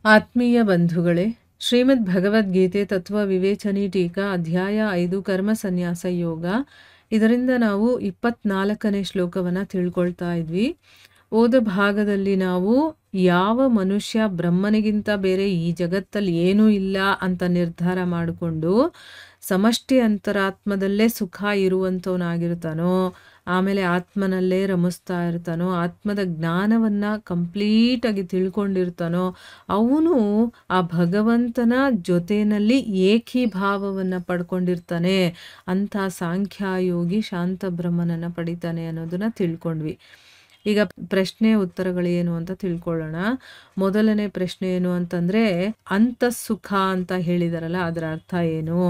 ಆತ್ಮೀಯ ಬಂಧುಗಳೇ, ಶ್ರೀಮದ್ ಭಗವದ್ಗೀತೆ ತತ್ವ ವಿವೇಚನಿ ಟೀಕಾ ಅಧ್ಯಾಯ 5 ಕರ್ಮ ಸನ್ಯಾಸ ಯೋಗ. ಇದರಿಂದ ನಾವು 24ನೇ ಶ್ಲೋಕವನ್ನು ತಿಳ್ಕೊಳ್ತಾ ಇದ್ವಿ. ಓದ ಭಾಗದಲ್ಲಿ ನಾವು ಯಾವ ಮನುಷ್ಯ ಬ್ರಹ್ಮನಿಗಿಂತ ಬೇರೆ ಈ ಜಗತ್ತಲ್ಲಿ ಏನೂ ಇಲ್ಲ ಅಂತ ನಿರ್ಧಾರ ಮಾಡಿಕೊಂಡು ಸಮಷ್ಟಿ ಅಂತರಾತ್ಮದಲ್ಲೇ ಸುಖ ಇರುವಂಥವನಾಗಿರ್ತಾನೋ, ಆಮೇಲೆ ಆತ್ಮನಲ್ಲೇ ರಮಿಸ್ತಾ ಇರ್ತಾನೋ, ಆತ್ಮದ ಜ್ಞಾನವನ್ನು ಕಂಪ್ಲೀಟಾಗಿ ತಿಳ್ಕೊಂಡಿರ್ತಾನೋ, ಅವನು ಆ ಭಗವಂತನ ಜೊತೆಯಲ್ಲಿ ಏಕೀಭಾವವನ್ನು ಪಡ್ಕೊಂಡಿರ್ತಾನೆ. ಅಂಥ ಸಾಂಖ್ಯಯೋಗಿ ಶಾಂತ ಬ್ರಹ್ಮನನ್ನು ಪಡಿತಾನೆ ಅನ್ನೋದನ್ನು ತಿಳ್ಕೊಂಡ್ವಿ. ಈಗ ಪ್ರಶ್ನೆ ಉತ್ತರಗಳೇನು ಅಂತ ತಿಳ್ಕೊಳ್ಳೋಣ. ಮೊದಲನೇ ಪ್ರಶ್ನೆ ಏನು ಅಂತಂದರೆ, ಅಂತಃಸುಖ ಅಂತ ಹೇಳಿದಾರಲ್ಲ, ಅದರ ಅರ್ಥ ಏನು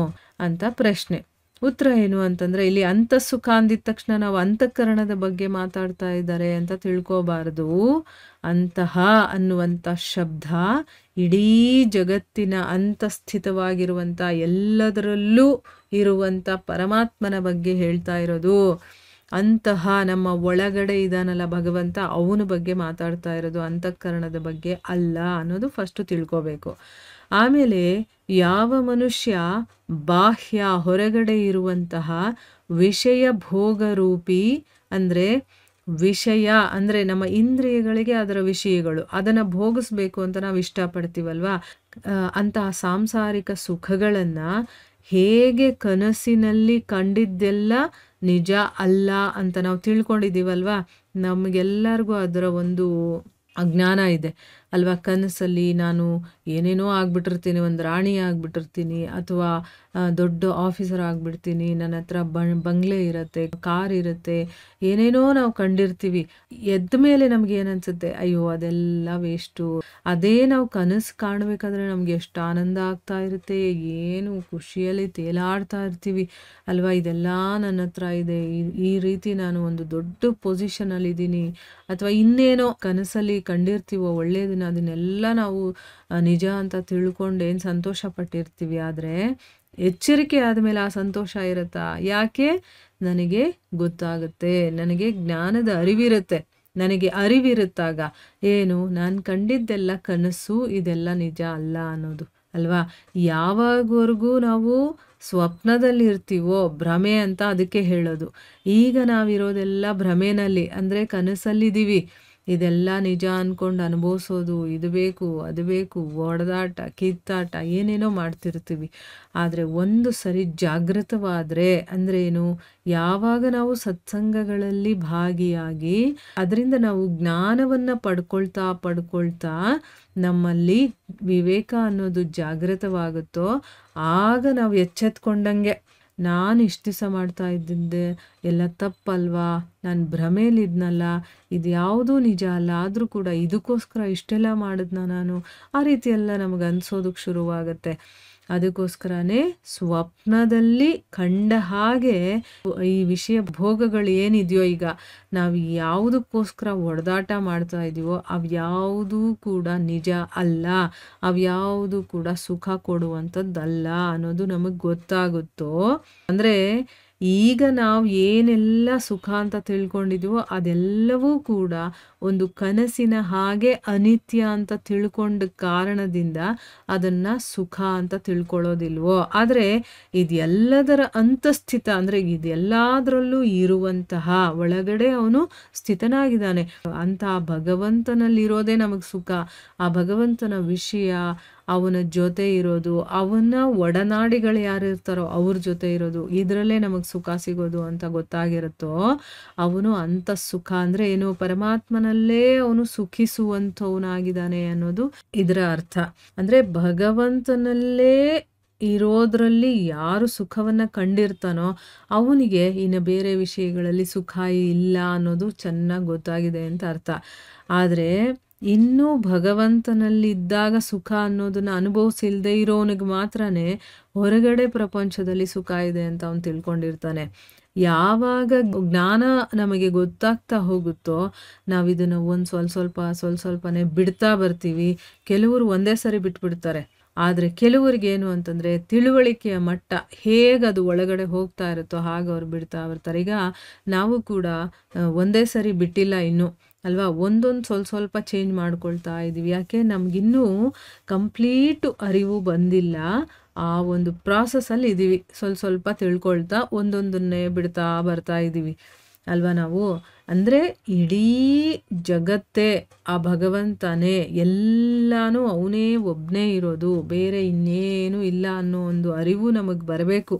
ಅಂತ ಪ್ರಶ್ನೆ. ಉತ್ತರ ಏನು ಅಂತಂದರೆ, ಇಲ್ಲಿ ಅಂತಃಸುಖ ಅಂದಿದ ತಕ್ಷಣ ನಾವು ಅಂತಃಕರಣದ ಬಗ್ಗೆ ಮಾತಾಡ್ತಾ ಇದ್ದಾರೆ ಅಂತ ತಿಳ್ಕೋಬಾರ್ದು. ಅಂತಹ ಅನ್ನುವಂಥ ಶಬ್ದ ಇಡೀ ಜಗತ್ತಿನ ಅಂತಸ್ಥಿತವಾಗಿರುವಂಥ ಎಲ್ಲದರಲ್ಲೂ ಇರುವಂಥ ಪರಮಾತ್ಮನ ಬಗ್ಗೆ ಹೇಳ್ತಾ ಇರೋದು. ಅಂತಹ ನಮ್ಮ ಒಳಗಡೆ ಇದಾನಲ್ಲ ಭಗವಂತ, ಅವನ ಬಗ್ಗೆ ಮಾತಾಡ್ತಾ ಇರೋದು, ಅಂತಃಕರಣದ ಬಗ್ಗೆ ಅಲ್ಲ ಅನ್ನೋದು ಫಸ್ಟು ತಿಳ್ಕೋಬೇಕು. ಆಮೇಲೆ ಯಾವ ಮನುಷ್ಯ ಬಾಹ್ಯ ಹೊರಗಡೆ ಇರುವಂತಹ ವಿಷಯ ಭೋಗರೂಪಿ, ಅಂದರೆ ವಿಷಯ ಅಂದರೆ ನಮ್ಮ ಇಂದ್ರಿಯಗಳಿಗೆ ಅದರ ವಿಷಯಗಳು, ಅದನ್ನು ಭೋಗಿಸ್ಬೇಕು ಅಂತ ನಾವು ಇಷ್ಟಪಡ್ತೀವಲ್ವಾ, ಅಂತಹ ಸಾಂಸಾರಿಕ ಸುಖಗಳನ್ನು ಹೇಗೆ ಕನಸಿನಲ್ಲಿ ಕಂಡಿದ್ದೆಲ್ಲ ನಿಜ ಅಲ್ಲ ಅಂತ ನಾವು ತಿಳ್ಕೊಂಡಿದ್ದೀವಲ್ವಾ. ನಮಗೆಲ್ಲರಿಗೂ ಅದರ ಒಂದು ಅಜ್ಞಾನ ಇದೆ ಅಲ್ವಾ. ಕನಸಲ್ಲಿ ನಾನು ಏನೇನೋ ಆಗ್ಬಿಟ್ಟಿರ್ತೀನಿ, ಒಂದು ರಾಣಿ ಆಗ್ಬಿಟ್ಟಿರ್ತೀನಿ, ಅಥವಾ ದೊಡ್ಡ ಆಫೀಸರ್ ಆಗಿಬಿಡ್ತೀನಿ, ನನ್ನ ಹತ್ರ ಬಂಗ್ಲೆ ಇರುತ್ತೆ, ಕಾರ್ ಇರುತ್ತೆ, ಏನೇನೋ ನಾವು ಕಂಡಿರ್ತೀವಿ. ಎದ್ದ ಮೇಲೆ ನಮ್ಗೆ ಏನನ್ಸುತ್ತೆ, ಅಯ್ಯೋ ಅದೆಲ್ಲ ವೇಸ್ಟು. ಅದೇ ನಾವು ಕನಸು ಕಾಣಬೇಕಾದ್ರೆ ನಮ್ಗೆ ಎಷ್ಟು ಆನಂದ ಆಗ್ತಾ ಇರುತ್ತೆ, ಏನು ಖುಷಿಯಲ್ಲಿ ತೇಲಾಡ್ತಾ ಇರ್ತೀವಿ ಅಲ್ವಾ. ಇದೆಲ್ಲ ನನ್ನ ಹತ್ರ ಇದೆ, ಈ ರೀತಿ ನಾನು ಒಂದು ದೊಡ್ಡ ಪೊಸಿಷನಲ್ಲಿದ್ದೀನಿ, ಅಥವಾ ಇನ್ನೇನೋ ಕನಸಲ್ಲಿ ಕಂಡಿರ್ತೀವೋ ಒಳ್ಳೆಯದನ್ನ, ಅದನ್ನೆಲ್ಲ ನಾವು ನಿಜ ಅಂತ ತಿಳ್ಕೊಂಡು ಏನು ಸಂತೋಷ ಪಟ್ಟಿರ್ತೀವಿ. ಆದರೆ ಎಚ್ಚರಿಕೆ ಆದಮೇಲೆ ಆ ಸಂತೋಷ ಇರುತ್ತಾ? ಯಾಕೆ? ನನಗೆ ಗೊತ್ತಾಗುತ್ತೆ, ನನಗೆ ಜ್ಞಾನದ ಅರಿವಿರುತ್ತೆ. ನನಗೆ ಅರಿವಿರುತ್ತಾಗ ಏನು, ನಾನು ಕಂಡಿದ್ದೆಲ್ಲ ಕನಸು, ಇದೆಲ್ಲ ನಿಜ ಅಲ್ಲ ಅನ್ನೋದು ಅಲ್ವಾ. ಯಾವಾಗವರೆಗೂ ನಾವು ಸ್ವಪ್ನದಲ್ಲಿ ಇರ್ತೀವೋ, ಭ್ರಮೆ ಅಂತ ಅದಕ್ಕೆ ಹೇಳೋದು. ಈಗ ನಾವಿರೋದೆಲ್ಲ ಭ್ರಮೆನಲ್ಲಿ, ಅಂದರೆ ಕನಸಲ್ಲಿದ್ದೀವಿ. ಇದೆಲ್ಲ ನಿಜ ಅಂದ್ಕೊಂಡು ಅನುಭವಿಸೋದು, ಇದು ಬೇಕು ಅದು ಬೇಕು, ಒಡೆದಾಟ ಕಿತ್ತಾಟ ಏನೇನೋ ಮಾಡ್ತಿರ್ತೀವಿ. ಆದರೆ ಒಂದು ಸರಿ ಜಾಗೃತವಾದರೆ, ಅಂದರೆ ಏನು, ಯಾವಾಗ ನಾವು ಸತ್ಸಂಗಗಳಲ್ಲಿ ಭಾಗಿಯಾಗಿ ಅದರಿಂದ ನಾವು ಜ್ಞಾನವನ್ನು ಪಡ್ಕೊಳ್ತಾ ನಮ್ಮಲ್ಲಿ ವಿವೇಕ ಅನ್ನೋದು ಜಾಗೃತವಾಗುತ್ತೋ, ಆಗ ನಾವು ಎಚ್ಚೆತ್ಕೊಂಡಂಗೆ ನಾನು ಇಷ್ಟು ದಿವಸ ಮಾಡ್ತಾ ಇದ್ದಿದ್ದೆ ಎಲ್ಲ ತಪ್ಪಲ್ವಾ, ನಾನು ಭ್ರಮೇಲಿದ್ನಲ್ಲ, ಇದು ಯಾವುದೂ ನಿಜ ಅಲ್ಲ, ಆದರೂ ಕೂಡ ಇದಕ್ಕೋಸ್ಕರ ಇಷ್ಟೆಲ್ಲ ಮಾಡಿದ್ನ ನಾನು, ಆ ರೀತಿ ಎಲ್ಲ ನಮಗೆ ಅನಿಸೋದಕ್ಕೆ ಶುರುವಾಗುತ್ತೆ. ಅದಕ್ಕೋಸ್ಕರನೇ ಸ್ವಪ್ನದಲ್ಲಿ ಕಂಡ ಹಾಗೆ ಈ ವಿಷಯ ಭೋಗಗಳು ಏನಿದೆಯೋ, ಈಗ ನಾವು ಯಾವುದಕ್ಕೋಸ್ಕರ ಒಡೆದಾಟ ಮಾಡ್ತಾ ಇದ್ದೀವೋ ಅವ್ಯಾವುದೂ ಕೂಡ ನಿಜ ಅಲ್ಲ, ಅವ್ಯಾವುದೂ ಕೂಡ ಸುಖ ಕೊಡುವಂಥದ್ದಲ್ಲ ಅನ್ನೋದು ನಮಗೆ ಗೊತ್ತಾಗುತ್ತೋ, ಅಂದರೆ ಈಗ ನಾವು ಏನೆಲ್ಲ ಸುಖ ಅಂತ ತಿಳ್ಕೊಂಡಿದ್ದೀವೋ ಅದೆಲ್ಲವೂ ಕೂಡ ಒಂದು ಕನಸಿನ ಹಾಗೆ ಅನಿತ್ಯ ಅಂತ ತಿಳ್ಕೊಂಡ ಕಾರಣದಿಂದ ಅದನ್ನು ಸುಖ ಅಂತ ತಿಳ್ಕೊಳ್ಳೋದಿಲ್ವೋ. ಆದರೆ ಇದೆಲ್ಲದರ ಅಂತಸ್ಥಿತ, ಅಂದರೆ ಇದೆಲ್ಲದರಲ್ಲೂ ಇರುವಂತಹ ಒಳಗಡೆ ಅವನು ಸ್ಥಿತನಾಗಿದ್ದಾನೆ. ಅಂತಹ ಭಗವಂತನಲ್ಲಿರೋದೇ ನಮಗೆ ಸುಖ. ಆ ಭಗವಂತನ ವಿಷಯ, ಅವನ ಜೊತೆ ಇರೋದು, ಅವನ ಒಡನಾಡಿಗಳು ಯಾರು ಇರ್ತಾರೋ ಅವ್ರ ಜೊತೆ ಇರೋದು, ಇದರಲ್ಲೇ ನಮಗೆ ಸುಖ ಸಿಗೋದು ಅಂತ ಗೊತ್ತಾಗಿರುತ್ತೋ, ಅವನು ಅಂತಃಸುಖ ಅಂದರೆ ಏನು, ಪರಮಾತ್ಮನಲ್ಲೇ ಅವನು ಸುಖಿಸುವಂಥವನಾಗಿದ್ದಾನೆ ಅನ್ನೋದು ಇದರ ಅರ್ಥ. ಅಂದರೆ ಭಗವಂತನಲ್ಲೇ ಇರೋದ್ರಲ್ಲಿ ಯಾರು ಸುಖವನ್ನು ಕಂಡಿರ್ತಾನೋ ಅವನಿಗೆ ಇನ್ನು ಬೇರೆ ವಿಷಯಗಳಲ್ಲಿ ಸುಖ ಇಲ್ಲ ಅನ್ನೋದು ಚೆನ್ನಾಗಿ ಗೊತ್ತಾಗಿದೆ ಅಂತ ಅರ್ಥ. ಆದರೆ ಇನ್ನೂ ಭಗವಂತನಲ್ಲಿದ್ದಾಗ ಸುಖ ಅನ್ನೋದನ್ನು ಅನುಭವಿಸಿಲ್ದೇ ಇರೋನಿಗೆ ಮಾತ್ರನೇ ಹೊರಗಡೆ ಪ್ರಪಂಚದಲ್ಲಿ ಸುಖ ಇದೆ ಅಂತ ಅವನು ತಿಳ್ಕೊಂಡಿರ್ತಾನೆ. ಯಾವಾಗ ಜ್ಞಾನ ನಮಗೆ ಗೊತ್ತಾಗ್ತಾ ಹೋಗುತ್ತೋ, ನಾವು ಇದನ್ನು ಒಂದು ಸ್ವಲ್ಪನೇ ಬಿಡ್ತಾ ಬರ್ತೀವಿ. ಕೆಲವರು ಒಂದೇ ಸರಿ ಬಿಟ್ಬಿಡ್ತಾರೆ, ಆದರೆ ಕೆಲವರಿಗೇನು ಅಂತಂದರೆ ತಿಳುವಳಿಕೆಯ ಮಟ್ಟ ಹೇಗೆ ಅದು ಒಳಗಡೆ ಹೋಗ್ತಾ ಇರುತ್ತೋ ಹಾಗೆ ಅವ್ರು ಬಿಡ್ತಾ ಬರ್ತಾರೆ. ಈಗ ನಾವು ಕೂಡ ಒಂದೇ ಸರಿ ಬಿಟ್ಟಿಲ್ಲ ಇನ್ನೂ, ಅಲ್ವಾ? ಒಂದೊಂದು ಸ್ವಲ್ಪ ಚೇಂಜ್ ಮಾಡ್ಕೊಳ್ತಾ ಇದ್ದೀವಿ. ಯಾಕೆ? ನಮಗಿನ್ನೂ ಕಂಪ್ಲೀಟು ಅರಿವು ಬಂದಿಲ್ಲ. ಆ ಒಂದು ಪ್ರಾಸೆಸ್ಸಲ್ಲಿ ಇದ್ದೀವಿ. ಸ್ವಲ್ಪ ತಿಳ್ಕೊಳ್ತಾ ಒಂದೊಂದನ್ನೇ ಬಿಡ್ತಾ ಬರ್ತಾ ಇದ್ದೀವಿ ಅಲ್ವಾ ನಾವು? ಅಂದರೆ ಇಡೀ ಜಗತ್ತೇ ಆ ಭಗವಂತನೇ, ಎಲ್ಲನೂ ಅವನೇ ಒಬ್ಬನೇ ಇರೋದು, ಬೇರೆ ಇನ್ನೇನು ಇಲ್ಲ ಅನ್ನೋ ಒಂದು ಅರಿವು ನಮಗೆ ಬರಬೇಕು.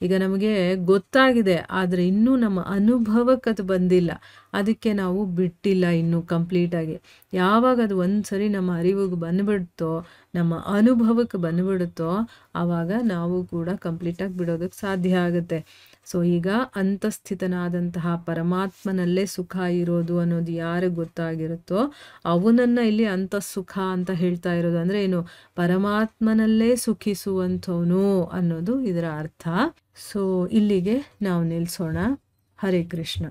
ಈಗ ನಮಗೆ ಗೊತ್ತಾಗಿದೆ, ಆದರೆ ಇನ್ನೂ ನಮ್ಮ ಅನುಭವಕ್ಕೆ ಅದು ಬಂದಿಲ್ಲ. ಅದಕ್ಕೆ ನಾವು ಬಿಟ್ಟಿಲ್ಲ ಇನ್ನೂ ಕಂಪ್ಲೀಟಾಗಿ. ಯಾವಾಗ ಅದು ಒಂದು ಸರಿ ನಮ್ಮ ಅರಿವಿಗೆ ಬಂದುಬಿಡ್ತೋ, ನಮ್ಮ ಅನುಭವಕ್ಕೆ ಬಂದುಬಿಡುತ್ತೋ, ಆವಾಗ ನಾವು ಕೂಡ ಕಂಪ್ಲೀಟಾಗಿ ಬಿಡೋದಕ್ಕೆ ಸಾಧ್ಯ ಆಗುತ್ತೆ. ಸೊ ಈಗ ಅಂತಸ್ಥಿತನಾದಂತಹ ಪರಮಾತ್ಮನಲ್ಲೇ ಸುಖ ಇರೋದು ಅನ್ನೋದು ಯಾರಿಗೆ ಗೊತ್ತಾಗಿರುತ್ತೋ ಅವನನ್ನು ಇಲ್ಲಿ ಅಂತಃಸುಖ ಅಂತ ಹೇಳ್ತಾ ಇರೋದು. ಅಂದರೆ ಏನು? ಪರಮಾತ್ಮನಲ್ಲೇ ಸುಖಿಸುವಂಥವನು ಅನ್ನೋದು ಇದರ ಅರ್ಥ. ಸೊ ಇಲ್ಲಿಗೆ ನಾವು ನಿಲ್ಲಿಸೋಣ. ಹರೇ ಕೃಷ್ಣ.